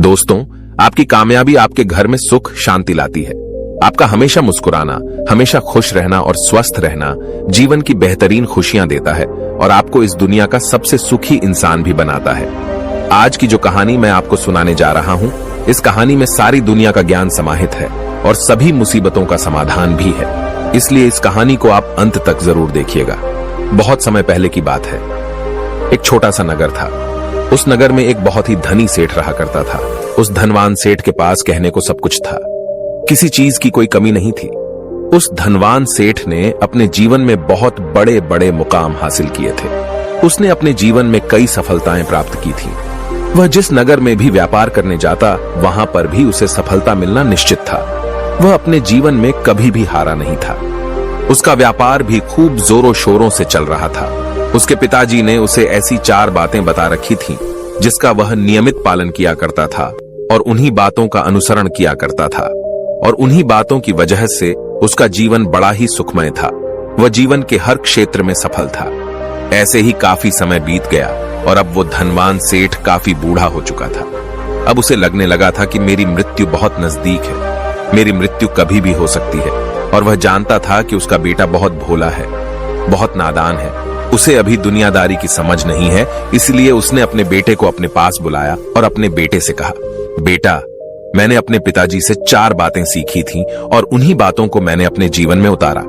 दोस्तों, आपकी कामयाबी आपके घर में सुख शांति लाती है। आपका हमेशा मुस्कुराना, हमेशा खुश रहना और स्वस्थ रहना जीवन की बेहतरीन खुशियां देता है और आपको इस दुनिया का सबसे सुखी इंसान भी बनाता है। आज की जो कहानी मैं आपको सुनाने जा रहा हूं, इस कहानी में सारी दुनिया का ज्ञान समाहित है और सभी मुसीबतों का समाधान भी है। इसलिए इस कहानी को आप अंत तक जरूर देखिएगा। बहुत समय पहले की बात है। एक छोटा सा नगर था। उस नगर में एक बहुत ही धनी सेठ रहा करता था। उस धनवान सेठ के पास कहने को सब कुछ था, किसी चीज की कोई कमी नहीं थी। उस धनवान सेठ ने अपने जीवन में बहुत बड़े बड़े मुकाम हासिल किए थे। उसने अपने जीवन में कई सफलताएं प्राप्त की थी। वह जिस नगर में भी व्यापार करने जाता, वहां पर भी उसे सफलता मिलना निश्चित था। वह अपने जीवन में कभी भी हारा नहीं था। उसका व्यापार भी खूब जोरों शोरों से चल रहा था। उसके पिताजी ने उसे ऐसी 4 बातें बता रखी थीं, जिसका वह नियमित पालन किया करता था और उन्हीं बातों का अनुसरण किया करता था। और उन्हीं बातों की वजह से उसका जीवन बड़ा ही सुखमय था। वह जीवन के हर क्षेत्र में सफल था। ऐसे ही काफी समय बीत गया और अब वो धनवान सेठ काफी बूढ़ा हो चुका था। अब उसे लगने लगा था कि मेरी मृत्यु बहुत नजदीक है, मेरी मृत्यु कभी भी हो सकती है। और वह जानता था कि उसका बेटा बहुत भोला है, बहुत नादान है, उसे अभी दुनियादारी की समझ नहीं है। इसलिए उसने अपने बेटे को अपने पास बुलाया और अपने बेटे से कहा, बेटा, मैंने अपने पिताजी से 4 बातें सीखी थीं और उन्हीं बातों को मैंने अपने जीवन में उतारा।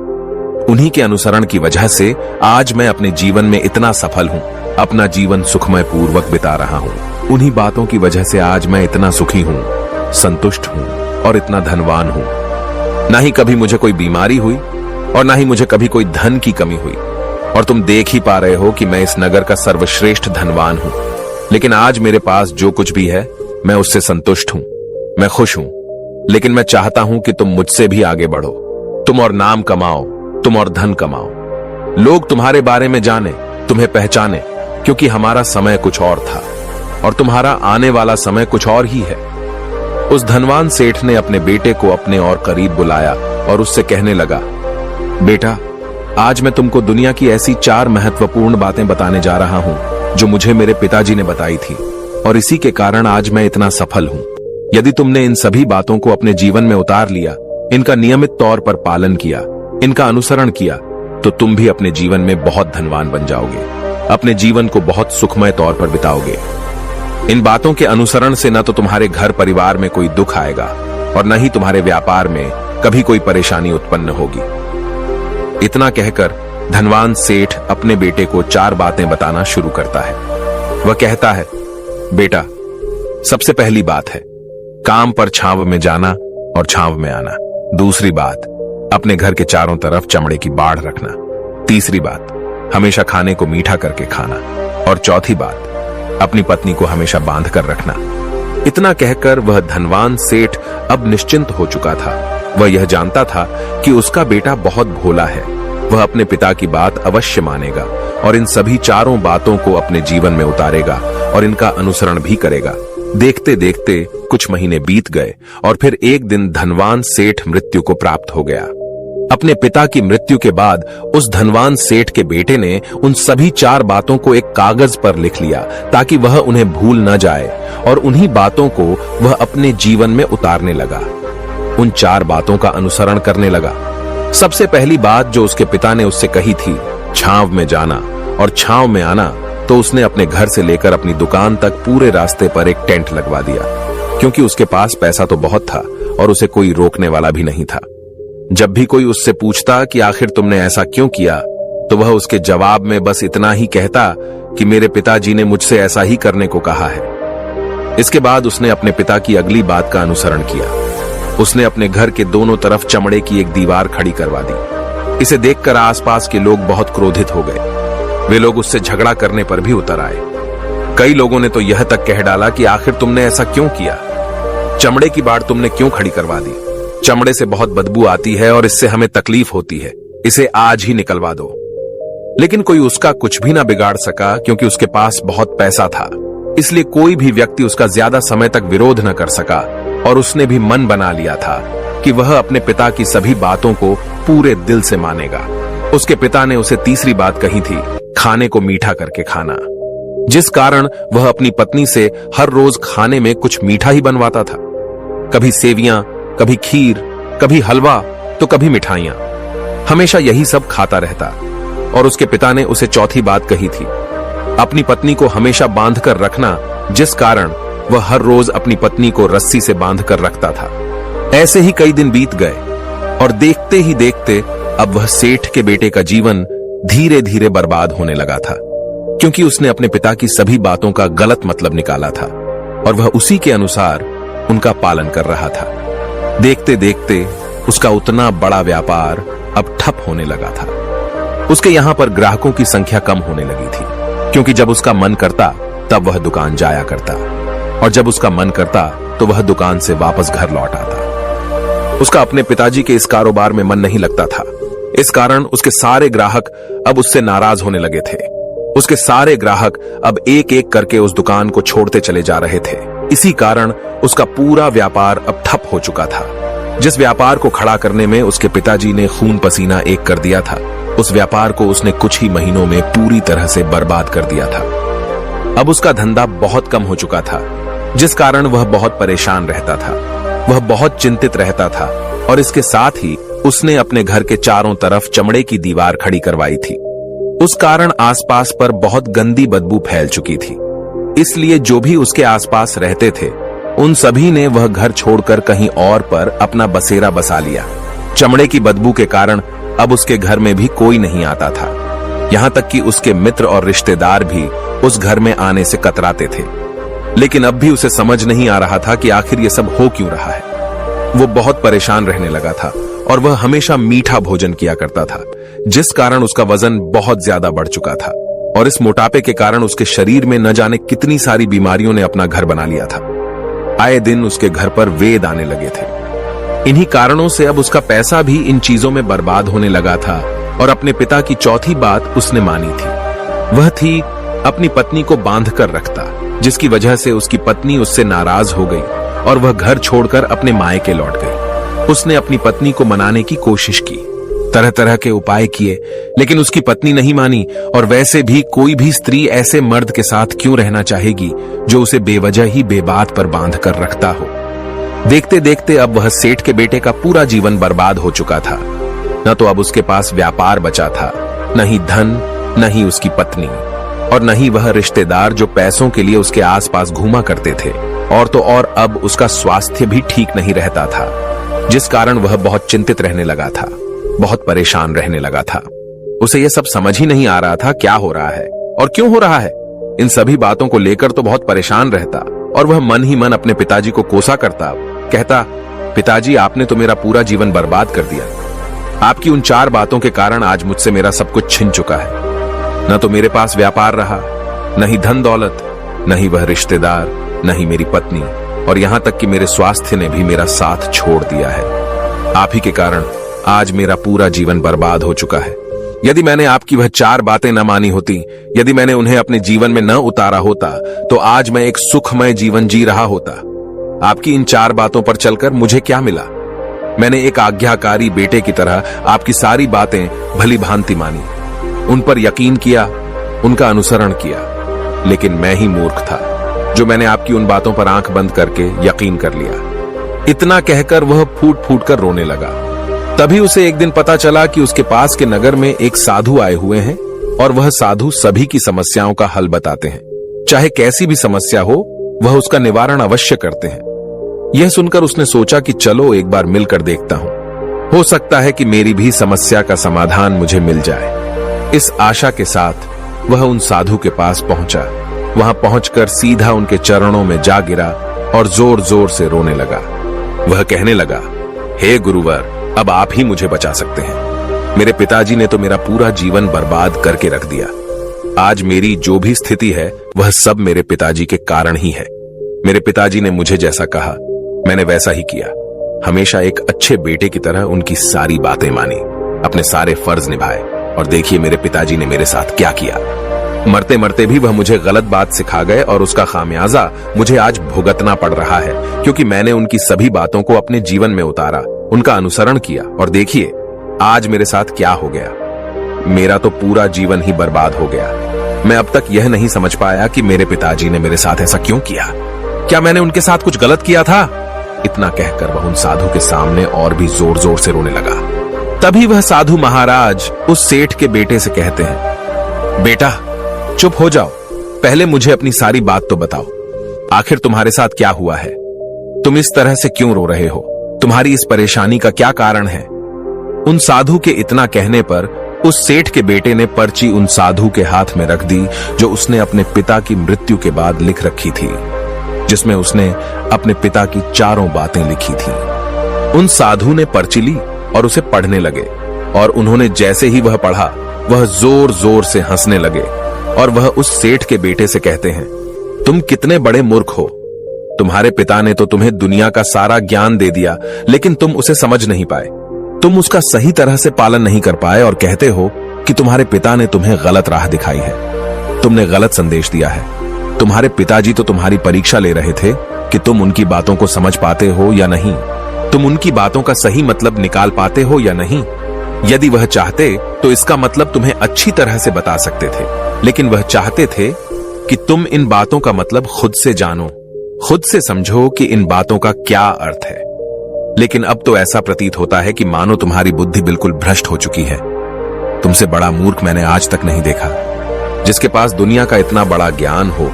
उन्हीं के अनुसरण की वजह से आज मैं अपने जीवन में इतना सफल हूं, अपना जीवन सुखमय पूर्वक बिता रहा हूं। उन्हीं बातों की वजह से आज मैं इतना सुखी हूं, संतुष्ट हूं और इतना धनवान हूं। ना ही कभी मुझे कोई बीमारी हुई और ना ही मुझे कभी कोई धन की कमी हुई। और तुम देख ही पा रहे हो कि मैं इस नगर का सर्वश्रेष्ठ धनवान हूं। लेकिन आज मेरे पास जो कुछ भी है, मैं उससे संतुष्ट हूं, मैं खुश हूं। लेकिन मैं चाहता हूं कि तुम मुझसे भी आगे बढ़ो। तुम और नाम कमाओ, तुम और धन कमाओ। लोग तुम्हारे बारे में जाने, तुम्हें पहचाने, क्योंकि हमारा समय कुछ और था और तुम्हारा आने वाला समय कुछ और ही है। उस धनवान सेठ ने अपने बेटे को अपने और करीब बुलाया और उससे कहने लगा, बेटा, आज मैं तुमको दुनिया की ऐसी 4 महत्वपूर्ण बातें बताने जा रहा हूं जो मुझे मेरे पिताजी ने बताई थी और इसी के कारण आज मैं इतना सफल हूं। यदि तुमने इन सभी बातों को अपने जीवन में उतार लिया, इनका नियमित तौर पर पालन किया, इनका अनुसरण किया, तो तुम भी अपने जीवन में बहुत धनवान बन जाओगे, अपने जीवन को बहुत सुखमय तौर पर बिताओगे। इन बातों के अनुसरण से न तो तुम्हारे घर परिवार में कोई दुख आएगा और न ही तुम्हारे व्यापार में कभी कोई परेशानी उत्पन्न होगी। इतना कहकर धनवान सेठ अपने बेटे को 4 बातें बताना शुरू करता है। वह कहता है, बेटा, सबसे पहली बात है काम पर छांव में जाना और छांव में आना। दूसरी बात, अपने घर के चारों तरफ चमड़े की बाड़ रखना। तीसरी बात, हमेशा खाने को मीठा करके खाना। और चौथी बात, अपनी पत्नी को हमेशा बांध कर रखना। इतना कहकर वह धनवान सेठ अब निश्चिंत हो चुका था। वह यह जानता था कि उसका बेटा बहुत भोला है। वह अपने पिता की बात अवश्य मानेगा और इन सभी 4 बातों को अपने जीवन में उतारेगा और इनका अनुसरण भी करेगा। देखते देखते कुछ महीने बीत गए और फिर एक दिन धनवान सेठ मृत्यु को प्राप्त हो गया। अपने पिता की मृत्यु के बाद उस धनवान सेठ के बेटे ने उन सभी 4 बातों को एक कागज पर लिख लिया ताकि वह उन्हें भूल न जाए और उन्हीं बातों को वह अपने जीवन में उतारने लगा। उन 4 बातों का अनुसरण करने लगा। सबसे पहली बात जो उसके पिता ने उससे कही थी, छांव में जाना और छांव में आना, तो उसने अपने घर से लेकर अपनी दुकान तक पूरे रास्ते पर एक टेंट लगवा दिया, क्योंकि उसके पास पैसा तो बहुत था और उसे कोई रोकने वाला भी नहीं था। जब भी कोई उससे पूछता कि आखिर तुमने ऐसा क्यों किया, तो वह उसके जवाब में बस इतना ही कहता कि मेरे पिताजी ने मुझसे ऐसा ही करने को कहा है। इसके बाद उसने अपने पिता की अगली बात का अनुसरण किया। उसने अपने घर के दोनों तरफ चमड़े की एक दीवार खड़ी करवा दी। इसे देखकर आसपास के लोग बहुत क्रोधित हो गए। वे लोग उससे झगड़ा करने पर भी उतर आए। कई लोगों ने तो यह तक कह डाला कि आखिर तुमने ऐसा क्यों किया, चमड़े की बाड़ तुमने क्यों खड़ी करवा दी, चमड़े से बहुत बदबू आती है और इससे हमें तकलीफ होती है, इसे आज ही निकलवा दो। लेकिन कोई उसका कुछ भी ना बिगाड़ सका, क्योंकि उसके पास बहुत पैसा था। इसलिए कोई भी व्यक्ति उसका ज्यादा समय तक विरोध न कर सका और उसने भी मन बना लिया था कि वह अपने पिता की सभी बातों को पूरे दिल से मानेगा। उसके पिता ने उसे तीसरी बात कही थी, खाने को मीठा करके खाना। जिस कारण वह अपनी पत्नी से हर रोज खाने में कुछ मीठा ही बनवाता था। कभी सेवियां, कभी खीर, कभी हलवा तो कभी मिठाइयां। हमेशा यही सब खाता रहता। और उसके पिता ने उसे चौथी बात कही थी, अपनी पत्नी को हमेशा बांध कर रखना, जिस कारण वह हर रोज अपनी पत्नी को रस्सी से बांध कर रखता था। ऐसे ही कई दिन बीत गए और देखते ही देखते अब वह सेठ के बेटे का जीवन धीरे धीरे बर्बाद होने लगा था, क्योंकि उसने अपने पिता की सभी बातों का गलत मतलब निकाला था और वह उसी के अनुसार उनका पालन कर रहा था। देखते देखते उसका उतना बड़ा व्यापार अब ठप होने लगा था। उसके यहां पर ग्राहकों की संख्या कम होने लगी थी, क्योंकि जब उसका मन करता तब वह दुकान जाया करता और जब उसका मन करता तो वह दुकान से वापस घर लौट आता। उसका अपने पिताजी के इस कारोबार में मन नहीं लगता था। इस कारण उसके सारे ग्राहक अब उससे नाराज होने लगे थे। उसके सारे ग्राहक अब एक एक करके उस दुकान को छोड़ते चले जा रहे थे। इसी कारण उसका पूरा व्यापार अब ठप हो चुका था। जिस व्यापार को खड़ा करने में उसके पिताजी ने खून पसीना एक कर दिया था, उस व्यापार को उसने कुछ ही महीनों में पूरी तरह से बर्बाद कर दिया था। अब उसका धंधा बहुत कम हो चुका था, जिस कारण वह बहुत परेशान रहता था। वह बहुत चिंतित रहता था और इसके साथ ही उसने अपने घर के चारों तरफ चमड़े की दीवार खड़ी करवाई थी। उस कारण आसपास पर बहुत गंदी बदबू फैल चुकी थी। इसलिए जो भी उसके आसपास रहते थे उन सभी ने वह घर छोड़कर कहीं और पर अपना बसेरा बसा लिया। चमड़े की बदबू के कारण अब उसके घर में भी कोई नहीं आता था। यहां तक कि उसके मित्र और रिश्तेदार भी उस घर में आने से कतराते थे। लेकिन अब भी उसे समझ नहीं आ रहा था कि आखिर ये सब हो क्यों रहा है। वो बहुत परेशान रहने लगा था और वह हमेशा मीठा भोजन किया करता था, जिस कारण उसका वजन बहुत ज्यादा बढ़ चुका था और इस मोटापे के कारण उसके शरीर में न जाने कितनी सारी बीमारियों ने अपना घर बना लिया था। आए दिन उसके घर पर वेद आने लगे थे। इन्हीं कारणों से अब उसका पैसा भी इन चीजों में बर्बाद होने लगा था और अपने पिता की चौथी बात उसने मानी थी। वह थी अपनी पत्नी को बांध कर रखता, जिसकी वजह से उसकी पत्नी उससे नाराज हो गई और वह घर छोड़कर अपने मायके लौट गई। उसने अपनी पत्नी को मनाने की कोशिश की, तरह तरह के उपाय किए, लेकिन उसकी पत्नी नहीं मानी। और वैसे भी कोई भी स्त्री ऐसे मर्द के साथ क्यों रहना चाहेगी जो उसे बेवजह ही बेबात पर बांध कर रखता हो। देखते देखते अब वह सेठ के बेटे का पूरा जीवन बर्बाद हो चुका था। न तो अब उसके पास व्यापार बचा था, न ही धन, न ही उसकी पत्नी और न ही वह रिश्तेदार जो पैसों के लिए उसके आसपास घूमा करते थे। और तो और अब उसका स्वास्थ्य भी ठीक नहीं रहता था, जिस कारण वह बहुत चिंतित रहने लगा था, बहुत परेशान रहने लगा था। उसे यह सब समझ ही नहीं आ रहा था क्या हो रहा है और क्यों हो रहा है। इन सभी बातों को लेकर तो बहुत परेशान रहता और वह मन ही मन अपने पिताजी को कोसा करता, कहता, पिताजी आपने तो मेरा पूरा जीवन बर्बाद कर दिया। आपकी उन 4 बातों के कारण आज मुझसे मेरा सब कुछ छिन चुका है। न तो मेरे पास व्यापार रहा, न ही धन दौलत, न ही वह रिश्तेदार, न ही मेरी पत्नी और यहां तक कि मेरे स्वास्थ्य ने भी मेरा साथ छोड़ दिया है। आप ही के कारण आज मेरा पूरा जीवन बर्बाद हो चुका है। यदि मैंने आपकी वह 4 बातें न मानी होती, यदि मैंने उन्हें अपने जीवन में न उतारा होता, तो आज मैं एक सुखमय जीवन जी रहा होता। आपकी इन 4 बातों पर चलकर मुझे क्या मिला? मैंने एक आज्ञाकारी बेटे की तरह आपकी सारी बातें भली भांति मानी, उन पर यकीन किया, उनका अनुसरण किया। लेकिन मैं ही मूर्ख था जो मैंने आपकी उन बातों पर आंख बंद करके यकीन कर लिया। इतना कहकर वह फूट फूट कर रोने लगा। तभी उसे एक दिन पता चला कि उसके पास के नगर में एक साधु आए हुए हैं और वह साधु सभी की समस्याओं का हल बताते हैं। चाहे कैसी भी समस्या हो, वह उसका निवारण अवश्य करते हैं। यह सुनकर उसने सोचा कि चलो एक बार मिलकर देखता हूं, हो सकता है कि मेरी भी समस्या का समाधान मुझे मिल जाए। इस आशा के साथ वह उन साधु के पास पहुंचा। वहां पहुंचकर सीधा उनके चरणों में जा गिरा और जोर जोर से रोने लगा। वह कहने लगा, हे गुरुवर, अब आप ही मुझे बचा सकते हैं। मेरे पिताजी ने तो मेरा पूरा जीवन बर्बाद करके रख दिया। आज मेरी जो भी स्थिति है वह सब मेरे पिताजी के कारण ही है। मेरे पिताजी ने मुझे जैसा कहा मैंने वैसा ही किया। हमेशा एक अच्छे बेटे की तरह उनकी सारी बातें मानी, अपने सारे फर्ज निभाए और देखिए मेरे पिताजी ने मेरे साथ क्या किया। मरते मरते भी वह मुझे गलत बात सिखा गए और उसका खामियाजा मुझे आज भुगतना पड़ रहा है, क्योंकि मैंने उनकी सभी बातों को अपने जीवन में उतारा, उनका अनुसरण किया और देखिए आज मेरे साथ क्या हो गया। मेरा तो पूरा जीवन ही बर्बाद हो गया। मैं अब तक यह नहीं समझ पाया कि मेरे पिताजी ने मेरे साथ ऐसा क्यों किया। क्या मैंने उनके साथ कुछ गलत किया था? इतना कहकर वह उन साधु के सामने और भी जोर जोर से रोने लगा। तभी वह साधु महाराज उस सेठ के बेटे से कहते हैं, बेटा चुप हो जाओ, पहले मुझे अपनी सारी बात तो बताओ। आखिर तुम्हारे साथ क्या हुआ है? तुम इस तरह से क्यों रो रहे हो? तुम्हारी इस परेशानी का क्या कारण है? उन साधु के इतना कहने पर उस सेठ के बेटे ने पर्ची उन साधु के हाथ में रख दी, जो उसने अपने पिता की मृत्यु के बाद लिख रखी थी, जिसमें उसने अपने पिता की चारों बातें लिखी थी। उन साधु ने पर्ची ली और उसे पढ़ने लगे, और उन्होंने जैसे ही वह पढ़ा, वह जोर जोर से हंसने लगे, और वह उस सेठ के बेटे से कहते हैं, तुम कितने बड़े मूर्ख हो। तुम्हारे पिता ने तो तुम्हें दुनिया का सारा ज्ञान दे दिया, लेकिन तुम उसे समझ नहीं पाए। तुम उसका सही तरह से पालन नहीं कर पाए और कहते हो कि तुम्हारे पिता ने तुम्हें गलत राह दिखाई है, तुमने गलत संदेश दिया है। तुम्हारे पिताजी तो तुम्हारी परीक्षा ले रहे थे कि तुम उनकी बातों को समझ पाते हो या नहीं, तुम उनकी बातों का सही मतलब निकाल पाते हो या नहीं। यदि वह चाहते तो इसका मतलब तुम्हें अच्छी तरह से बता सकते थे, लेकिन वह चाहते थे कि तुम इन बातों का मतलब खुद से जानो, खुद से समझो कि इन बातों का क्या अर्थ है। लेकिन अब तो ऐसा प्रतीत होता है कि मानो तुम्हारी बुद्धि बिल्कुल भ्रष्ट हो चुकी है। तुमसे बड़ा मूर्ख मैंने आज तक नहीं देखा। जिसके पास दुनिया का इतना बड़ा ज्ञान हो,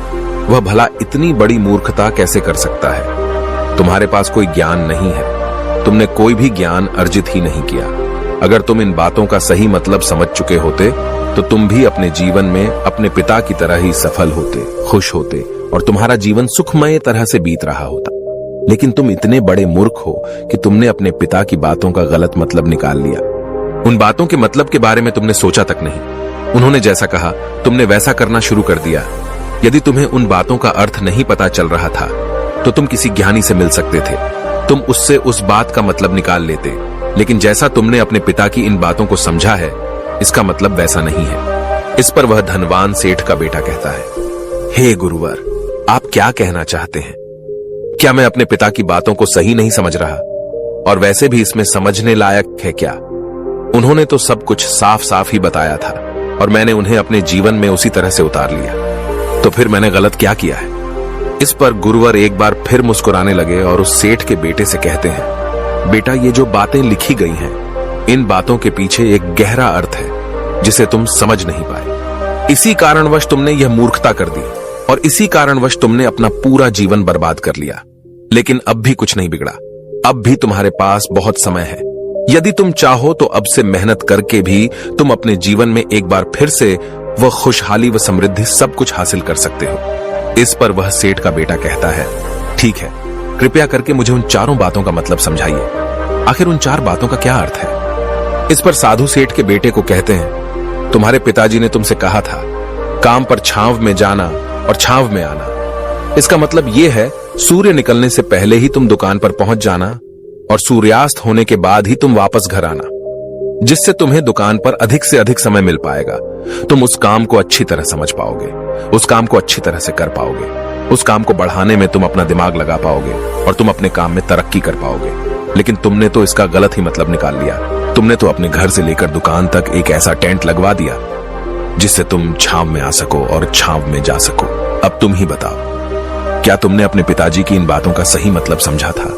वह भला इतनी बड़ी मूर्खता कैसे कर सकता है? तुम्हारे पास कोई ज्ञान नहीं है, तुमने कोई भी ज्ञान अर्जित ही नहीं किया। अगर तुम इन बातों का सही मतलब समझ चुके होते तो तुम भी अपने जीवन में अपने पिता की तरह ही सफल होते, खुश होते, और तुम्हारा जीवन सुखमय तरह से बीत रहा होता। लेकिन तुम इतने बड़े मूर्ख हो कि तुमने अपने पिता की बातों का गलत मतलब निकाल लिया। उन बातों के मतलब के बारे में तुमने सोचा तक नहीं। उन्होंने जैसा कहा तुमने वैसा करना शुरू कर दिया। यदि तुम्हें उन बातों का अर्थ नहीं पता चल रहा था तो तुम किसी ज्ञानी से मिल सकते थे, तुम उससे उस बात का मतलब निकाल लेते। लेकिन जैसा तुमने अपने पिता की इन बातों को समझा है, इसका मतलब वैसा नहीं है। इस पर वह धनवान सेठ का बेटा कहता है, हे गुरुवर, आप क्या कहना चाहते हैं? क्या मैं अपने पिता की बातों को सही नहीं समझ रहा? और वैसे भी इसमें समझने लायक है क्या? उन्होंने तो सब कुछ साफ साफ ही बताया था और मैंने उन्हें अपने जीवन में उसी तरह से उतार लिया। तो फिर मैंने गलत क्या किया है? इस पर गुरुवर एक बार फिर मुस्कुराने लगे और उस सेठ के बेटे से कहते हैं, बेटा, ये जो बातें लिखी गई हैं, इन बातों के पीछे एक गहरा अर्थ है जिसे तुम समझ नहीं पाए। इसी कारणवश तुमने यह मूर्खता कर दी और इसी कारणवश तुमने अपना पूरा जीवन बर्बाद कर लिया। लेकिन अब भी कुछ नहीं बिगड़ा, अब भी तुम्हारे पास बहुत समय है। यदि तुम चाहो तो अब से मेहनत करके भी तुम अपने जीवन में एक बार फिर से वह खुशहाली व समृद्धि सब कुछ हासिल कर सकते हो। इस पर वह सेठ का बेटा कहता है, ठीक है, कृपया करके मुझे उन चारों बातों का मतलब समझाइए। आखिर उन चार बातों का क्या अर्थ है? इस पर साधु सेठ के बेटे को कहते हैं, तुम्हारे पिताजी ने तुमसे कहा था काम पर छांव में जाना और छांव में आना। इसका मतलब यह है सूर्य निकलने से पहले ही तुम दुकान पर पहुंच जाना और सूर्यास्त होने के बाद ही तुम वापस घर आना, जिससे तुम्हें दुकान पर अधिक से अधिक समय मिल पाएगा। तुम उस काम को अच्छी तरह समझ पाओगे, उस काम को अच्छी तरह से कर पाओगे, उस काम को बढ़ाने में तुम अपना दिमाग लगा पाओगे और तुम अपने काम में तरक्की कर पाओगे। लेकिन तुमने तो इसका गलत ही मतलब निकाल लिया। तुमने तो अपने घर से लेकर दुकान तक एक ऐसा टेंट लगवा दिया जिससे तुम छांव में आ सको और छांव में जा सको। अब तुम ही बताओ, क्या तुमने अपने पिताजी की इन बातों का सही मतलब समझा था?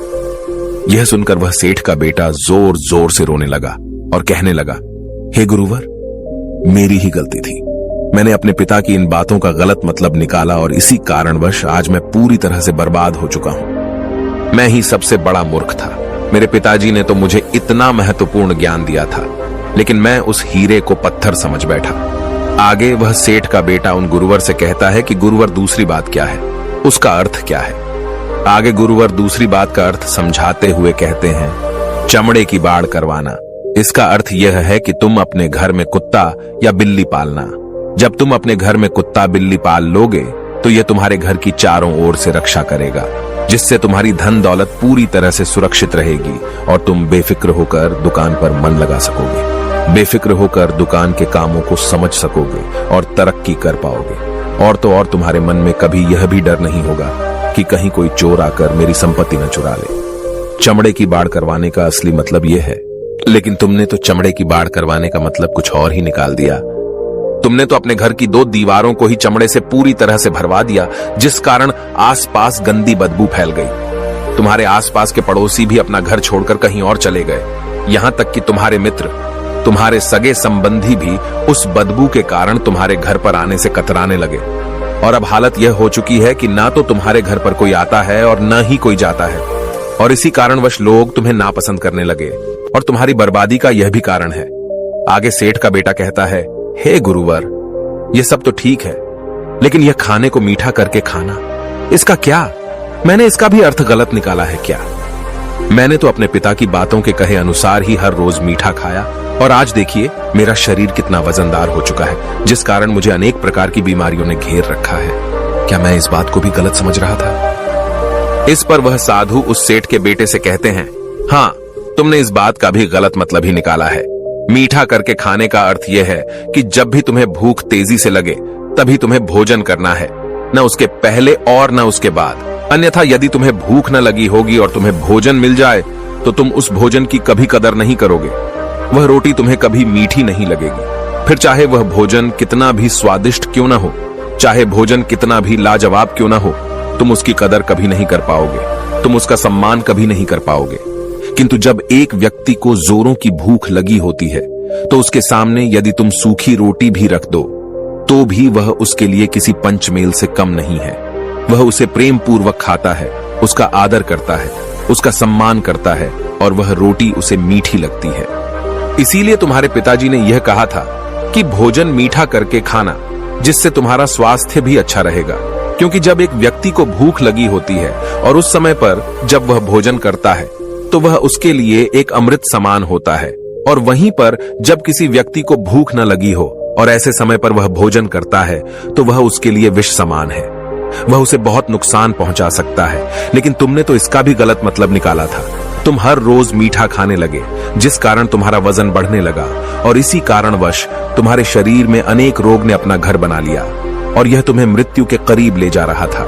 यह सुनकर वह सेठ का बेटा जोर जोर से रोने लगा और कहने लगा, हे गुरुवर, मेरी ही गलती थी। मैंने अपने पिता की इन बातों का गलत मतलब निकाला और इसी कारणवश आज मैं पूरी तरह से बर्बाद हो चुका हूं। मैं ही सबसे बड़ा मूर्ख था। मेरे पिताजी ने तो मुझे इतना महत्वपूर्ण ज्ञान दिया था, लेकिन मैं उस हीरे को पत्थर समझ बैठा। आगे वह सेठ का बेटा उन गुरुवर से कहता है कि गुरुवर, दूसरी बात क्या है, उसका अर्थ क्या है? आगे गुरुवर दूसरी बात का अर्थ समझाते हुए कहते हैं, चमड़े की बाड़ करवाना। इसका अर्थ यह है कि तुम अपने घर में कुत्ता या बिल्ली पालना। जब तुम अपने घर में कुत्ता बिल्ली पाल लोगे तो यह तुम्हारे घर की चारों ओर से रक्षा करेगा, जिससे तुम्हारी धन दौलत पूरी तरह से सुरक्षित रहेगी और तुम बेफिक्र होकर दुकान पर मन लगा सकोगे, बेफिक्र होकर दुकान के कामों को समझ सकोगे और तरक्की कर पाओगे। और तो और तुम्हारे मन में कभी यह भी डर नहीं होगा कि कहीं कोई चोर आकर मेरी संपत्ति न चुरा ले। चमड़े की बाड़ करवाने का असली मतलब यह है, लेकिन तुमने तो चमड़े की बाड़ करवाने का मतलब कुछ और ही निकाल दिया। तुमने तो अपने घर की 2 दीवारों को ही चमड़े से पूरी तरह से भरवा दिया, जिस कारण आसपास गंदी बदबू फैल गई। तुम्हारे आसपास के पड़ोसी भी अपना घर छोड़कर कहीं और चले गए। यहां तक कि तुम्हारे मित्र, तुम्हारे सगे संबंधी भी उस बदबू के कारण तुम्हारे घर पर आने से कतराने लगे। और अब हालत यह हो चुकी है कि ना तो तुम्हारे घर पर कोई आता है और न ही कोई जाता है। और इसी कारणवश लोग तुम्हें नापसंद करने लगे। और तुम्हारी बर्बादी का यह भी कारण है। आगे सेठ का बेटा कहता है, हे गुरुवर, यह सब तो ठीक है, लेकिन यह खाने को मीठा करके खाना, इसका क्या? मैंने इसका भी अर्थ गलत निकाला है क्या? मैंने तो अपने पिता की बातों के कहे अनुसार ही हर रोज मीठा खाया, और आज देखिए मेरा शरीर कितना वजनदार हो चुका है, जिस कारण मुझे अनेक प्रकार की बीमारियों ने घेर रखा है। क्या मैं इस बात को भी गलत समझ रहा था? इस पर वह साधु उस सेठ के बेटे से कहते हैं, हाँ, तुमने इस बात का भी गलत मतलब ही निकाला है। मीठा करके खाने का अर्थ यह है कि जब भी तुम्हें भूख तेजी से लगे तभी तुम्हें भोजन करना है, न उसके पहले और न उसके बाद। अन्यथा यदि तुम्हें भूख न लगी होगी और तुम्हें भोजन मिल जाए तो तुम उस भोजन की कभी कदर नहीं करोगे। वह रोटी तुम्हें कभी मीठी नहीं लगेगी। फिर चाहे वह भोजन कितना भी स्वादिष्ट क्यों न हो, चाहे भोजन कितना भी लाजवाब क्यों न हो, तुम उसकी कदर कभी नहीं कर पाओगे, तुम उसका सम्मान कभी नहीं कर पाओगे। किंतु जब एक व्यक्ति को जोरों की भूख लगी होती है तो उसके सामने यदि तुम सूखी रोटी भी रख दो तो भी वह उसके लिए किसी पंचमेल से कम नहीं है। वह उसे प्रेम पूर्वक खाता है, उसका आदर करता है, उसका सम्मान करता है, और वह रोटी उसे मीठी लगती है। इसीलिए तुम्हारे पिताजी ने यह कहा था कि भोजन मीठा करके खाना, जिससे तुम्हारा स्वास्थ्य भी अच्छा रहेगा। क्योंकि जब एक व्यक्ति को भूख लगी होती है और उस समय पर जब वह भोजन करता है तो वह उसके लिए एक अमृत समान होता है, और वहीं पर जब किसी व्यक्ति को भूख न लगी हो और ऐसे समय पर वह भोजन करता है तो वह उसके लिए विष समान है, वह उसे बहुत नुकसान पहुंचा सकता है। लेकिन तुमने तो इसका भी गलत मतलब निकाला था। तुम हर रोज मीठा खाने लगे, जिस कारण तुम्हारा वजन बढ़ने लगा, और इसी कारणवश तुम्हारे शरीर में अनेक रोग ने अपना घर बना लिया और यह तुम्हें मृत्यु के करीब ले जा रहा था।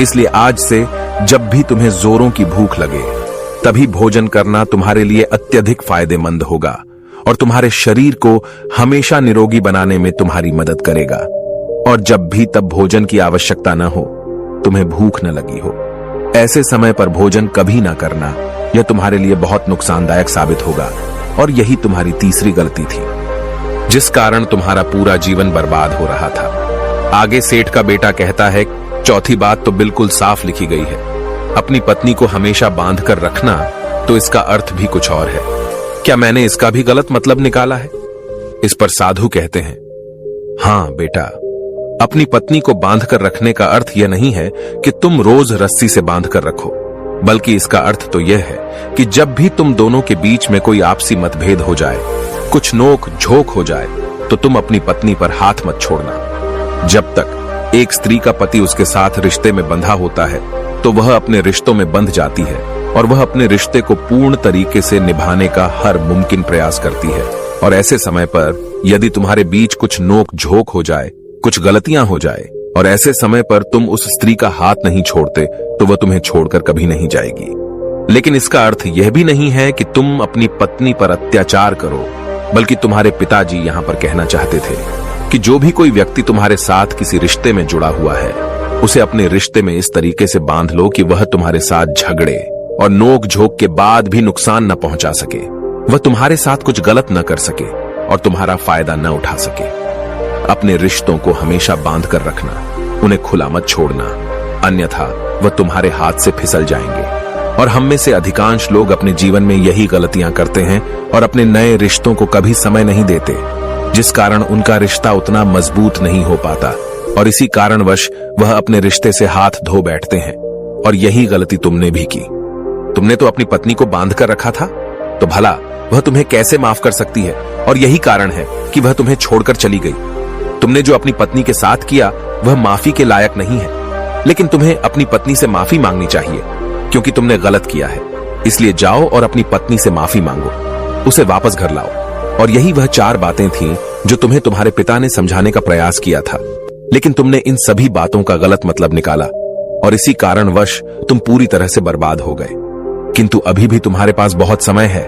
इसलिए आज से जब भी तुम्हें जोरों की भूख लगे तभी भोजन करना तुम्हारे लिए अत्यधिक फायदेमंद होगा और तुम्हारे शरीर को हमेशा निरोगी बनाने में तुम्हारी मदद करेगा। और जब भी तब भोजन की आवश्यकता न हो, तुम्हें भूख न लगी हो, ऐसे समय पर भोजन कभी ना करना, यह तुम्हारे लिए बहुत नुकसानदायक साबित होगा। और यही तुम्हारी तीसरी गलती थी, जिस कारण तुम्हारा पूरा जीवन बर्बाद हो रहा था। आगे सेठ का बेटा कहता है, चौथी बात तो बिल्कुल साफ लिखी गई है, अपनी पत्नी को हमेशा बांध कर रखना, तो इसका अर्थ भी कुछ और है। क्या मैंने इसका भी गलत मतलब निकाला है? इस पर साधु कहते हैं, हाँ बेटा, अपनी पत्नी को बांध कर रखने का अर्थ यह नहीं है कि तुम रोज रस्सी से बांध कर रखो, बल्कि इसका अर्थ तो यह है कि जब भी तुम दोनों के बीच में कोई आपसी मतभेद हो जाए, कुछ नोक झोंक हो जाए, तो तुम अपनी पत्नी पर हाथ मत छोड़ना। जब तक एक स्त्री का पति उसके साथ रिश्ते में बंधा होता है तो वह अपने रिश्तों में बंध जाती है और वह अपने रिश्ते को पूर्ण तरीके से निभाने का हर मुमकिन प्रयास करती है। और ऐसे समय पर यदि तुम्हारे बीच कुछ नोक झोंक हो जाए, कुछ गलतियां हो जाए, और ऐसे समय पर तुम उस स्त्री का हाथ नहीं छोड़ते, तो वह तुम्हें छोड़कर कभी नहीं जाएगी। लेकिन इसका अर्थ यह भी नहीं है कि तुम अपनी पत्नी पर अत्याचार करो, बल्कि तुम्हारे पिताजी यहां पर कहना चाहते थे कि जो भी कोई व्यक्ति तुम्हारे साथ किसी रिश्ते में जुड़ा हुआ है, उसे अपने रिश्ते में इस तरीके से बांध लो कि वह तुम्हारे साथ झगड़े और नोक झोंक के बाद भी नुकसान न पहुंचा सके, वह तुम्हारे साथ कुछ गलत न कर सके और तुम्हारा फायदा न उठा सके। अपने रिश्तों को हमेशा बांध कर रखना, उन्हें खुला मत छोड़ना, अन्यथा वह तुम्हारे हाथ से फिसल जाएंगे। और हम में से अधिकांश लोग अपने जीवन में यही गलतियां करते हैं और अपने नए रिश्तों को कभी समय नहीं देते, जिस कारण उनका रिश्ता उतना मजबूत नहीं हो पाता और इसी कारणवश वह अपने रिश्ते से हाथ धो बैठते हैं। और यही गलती तुमने भी की। तुमने तो अपनी पत्नी को बांध कर रखा था, तो भला वह तुम्हें कैसे माफ कर सकती है? और यही कारण है कि वह तुम्हें छोड़कर चली गई। तुमने जो अपनी पत्नी के साथ किया वह माफी के लायक नहीं है, लेकिन तुम्हें अपनी पत्नी से माफी मांगनी चाहिए, क्योंकि तुमने गलत किया है। इसलिए जाओ और अपनी पत्नी से माफी मांगो, उसे वापस घर लाओ। और यही वह 4 बातें थीं जो तुम्हें तुम्हारे पिता ने समझाने का प्रयास किया था, लेकिन तुमने इन सभी बातों का गलत मतलब निकाला और इसी कारणवश तुम पूरी तरह से बर्बाद हो गए। किंतु अभी भी तुम्हारे पास बहुत समय है।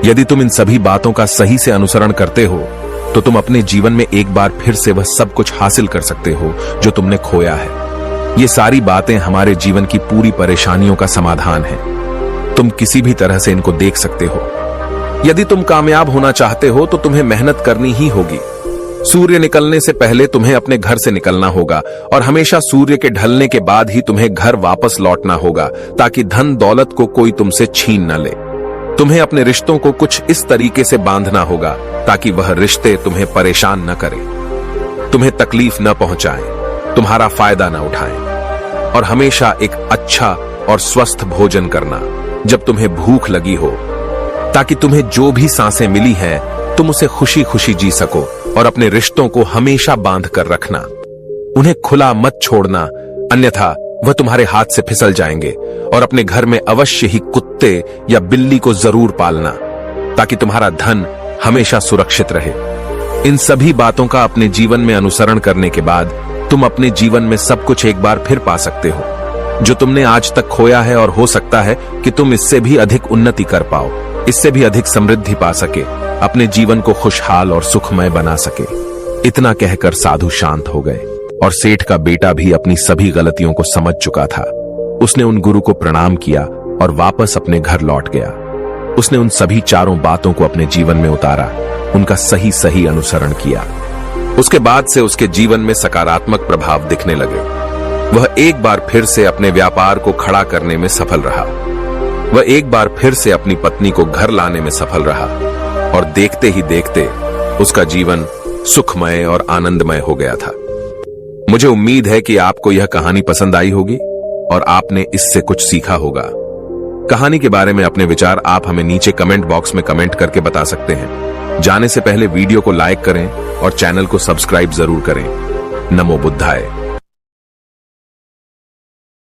यदि तुम इन सभी बातों का सही से अनुसरण करते हो तो तुम अपने जीवन में एक बार फिर से वह सब कुछ हासिल कर सकते हो जो तुमने खोया है। ये सारी बातें हमारे जीवन की पूरी परेशानियों का समाधान है। तुम किसी भी तरह से इनको देख सकते हो। यदि तुम कामयाब होना चाहते हो तो तुम्हें मेहनत करनी ही होगी। सूर्य निकलने से पहले तुम्हें अपने घर से निकलना होगा और हमेशा सूर्य के ढलने के बाद ही तुम्हें घर वापस लौटना होगा, ताकि धन दौलत को कोई तुमसे छीन न ले। तुम्हें अपने रिश्तों को कुछ इस तरीके से बांधना होगा ताकि वह रिश्ते तुम्हें परेशान न करें, तुम्हें तकलीफ न पहुंचाएं, तुम्हारा फायदा न उठाएं। और हमेशा एक अच्छा और स्वस्थ भोजन करना जब तुम्हें भूख लगी हो, ताकि तुम्हें जो भी सांसें मिली हैं तुम उसे खुशी खुशी जी सको। और अपने रिश्तों को हमेशा बांध कर रखना, उन्हें खुला मत छोड़ना, अन्यथा वह तुम्हारे हाथ से फिसल जाएंगे। और अपने घर में अवश्य ही कुत्ते या बिल्ली को जरूर पालना, ताकि तुम्हारा धन हमेशा सुरक्षित रहे। इन सभी बातों का अपने जीवन में अनुसरण करने के बाद तुम अपने जीवन में सब कुछ एक बार फिर पा सकते हो जो तुमने आज तक खोया है, और हो सकता है कि तुम इससे भी अधिक उन्नति कर पाओ, इससे भी अधिक समृद्धि पा सके, अपने जीवन को खुशहाल और सुखमय बना सके। इतना कहकर साधु शांत हो गए और सेठ का बेटा भी अपनी सभी गलतियों को समझ चुका था। उसने उन गुरु को प्रणाम किया और वापस अपने घर लौट गया। उसने उन सभी चारों बातों को अपने जीवन में उतारा, उनका सही सही अनुसरण किया। उसके बाद से उसके जीवन में सकारात्मक प्रभाव दिखने लगे। वह एक बार फिर से अपने व्यापार को खड़ा करने में सफल रहा। वह एक बार फिर से अपनी पत्नी को घर लाने में सफल रहा, और देखते ही देखते उसका जीवन सुखमय और आनंदमय हो गया था। मुझे उम्मीद है कि आपको यह कहानी पसंद आई होगी और आपने इससे कुछ सीखा होगा। कहानी के बारे में अपने विचार आप हमें नीचे कमेंट बॉक्स में कमेंट करके बता सकते हैं। जाने से पहले वीडियो को लाइक करें और चैनल को सब्सक्राइब जरूर करें। नमो बुद्धाय।